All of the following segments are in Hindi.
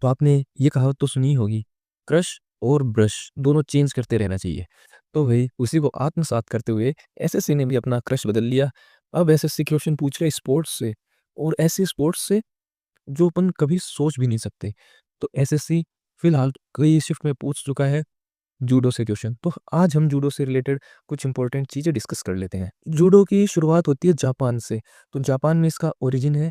तो आपने ये कहावत तो सुनी ही होगी, क्रश और ब्रश दोनों चेंज करते रहना चाहिए। तो वही उसी को आत्मसात करते हुए एसएससी ने भी अपना क्रश बदल लिया। अब एसएससी क्वेश्चन पूछ रहे हैं स्पोर्ट्स से, और ऐसे स्पोर्ट्स से जो अपन कभी सोच भी नहीं सकते। तो एसएससी फिलहाल कई शिफ्ट में पूछ चुका है जूडो से क्वेश्चन। तो आज हम जूडो से रिलेटेड कुछ इंपॉर्टेंट चीज़ें डिस्कस कर लेते हैं। जूडो की शुरुआत होती है जापान से। तो जापान में इसका ओरिजिन है,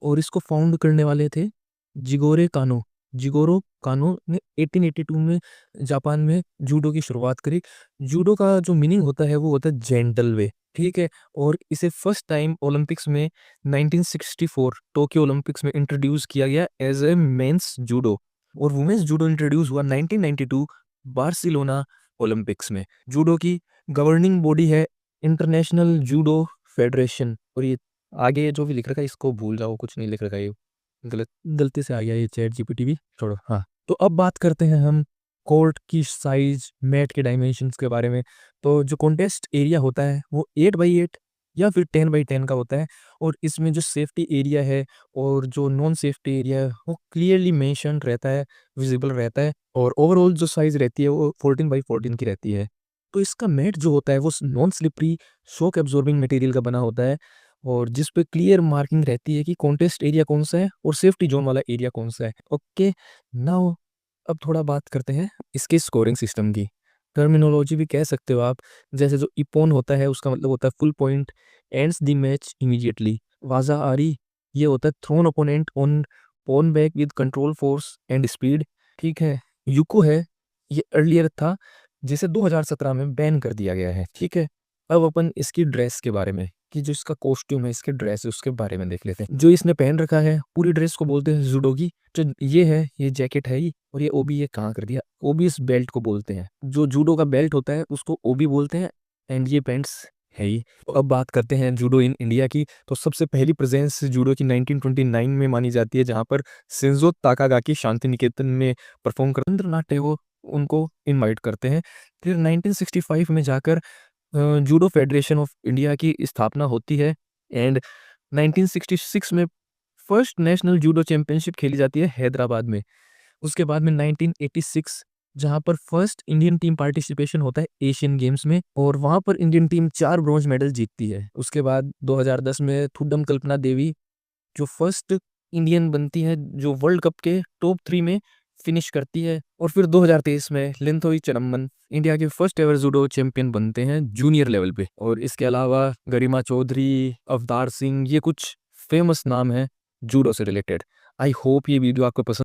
और इसको फाउंड करने वाले थे जिगोरे कानो। जिगोरो कानो ने 1882 में जापान में जूडो की शुरुआत करी। जूडो का जो मीनिंग होता है वो होता है जेंटल वे, ठीक है। और इसे फर्स्ट टाइम ओलंपिक्स में 1964 टोक्यो ओलंपिक्स में इंट्रोड्यूस किया गया एज ए मेंस जूडो, और वुमेन्स जूडो इंट्रोड्यूस हुआ 1992 बार्सिलोना ओलंपिक्स में। जूडो की गवर्निंग बॉडी है इंटरनेशनल जूडो फेडरेशन। और ये आगे जो भी लिख रखा है इसको भूल जाओ, कुछ नहीं लिख रखा है, ये गलती से आ गया ये चैट जीपीटी भी, छोड़ो। हाँ, तो अब बात करते हैं हम कोर्ट की साइज, मैट के डायमेंशंस के बारे में। तो जो कॉन्टेस्ट एरिया होता है वो 8x8 या फिर 10x10 का होता है, और इसमें जो सेफ्टी एरिया है और जो नॉन सेफ्टी एरिया है वो क्लियरली मेंशन रहता है, विजिबल रहता है। और ओवरऑल जो साइज रहती है वो 14x14 की रहती है। तो इसका मैट जो होता है वो non slippery shock absorbing material का बना होता है, और जिस पे क्लियर मार्किंग रहती है कि कॉन्टेस्ट एरिया कौन सा है और सेफ्टी जोन वाला एरिया कौन सा है। ओके, नाउ अब थोड़ा बात करते हैं इसके स्कोरिंग सिस्टम की। टर्मिनोलॉजी भी कह सकते हो आप। जैसे जो इपोन होता है उसका मतलब होता है full point, ends the match immediately. Waza ari, ये होता है thrown opponent on pawn back with control force and speed, ठीक है। यूको है, ये अर्लियर था जिसे 2017 में बैन कर दिया गया है, ठीक है। अब अपन इसकी ड्रेस के बारे में, कि जो इसका कॉस्ट्यूम है, इसके ड्रेस है, उसके बारे में देख लेते हैं। जो इसने पहन रखा है पूरी ड्रेस को बोलते हैं जुडोगी। जो ये है, ये जैकेट है ही, और ये ओबी ये कहाँ कर दिया, ओबी इस बेल्ट को बोलते हैं। जो जूडो का बेल्ट होता है उसको ओबी बोलते हैं, एंड ये पैंट्स है ही। तो अब बात करते हैं जूडो इन इंडिया की। तो सबसे पहली प्रेजेंस जूडो की 1929 में मानी जाती है, जहाँ पर शिंजो ताकागाकी शांति निकेतन में परफॉर्म कर रविंद्रनाथ टैगोर उनको इनवाइट करते हैं। फिर 1965 में जाकर जूडो फेडरेशन ऑफ इंडिया की स्थापना होती है, एंड 1966 में फर्स्ट नेशनल जूडो चैंपियनशिप खेली जाती है हैदराबाद में। उसके बाद में 1986 जहां पर फर्स्ट इंडियन टीम पार्टिसिपेशन होता है एशियन गेम्स में, और वहां पर इंडियन टीम 4 ब्रॉन्ज मेडल जीतती है। उसके बाद 2010 में थुड्डम कल्पना देवी जो फर्स्ट इंडियन बनती है जो वर्ल्ड कप के टॉप 3 में फिनिश करती है। और फिर 2023 में लिंथोई चनम्मन इंडिया के फर्स्ट एवर जूडो चैंपियन बनते हैं जूनियर लेवल पे। और इसके अलावा गरिमा चौधरी, अवतार सिंह, ये कुछ फेमस नाम हैं जूडो से रिलेटेड। आई होप ये वीडियो आपको पसंद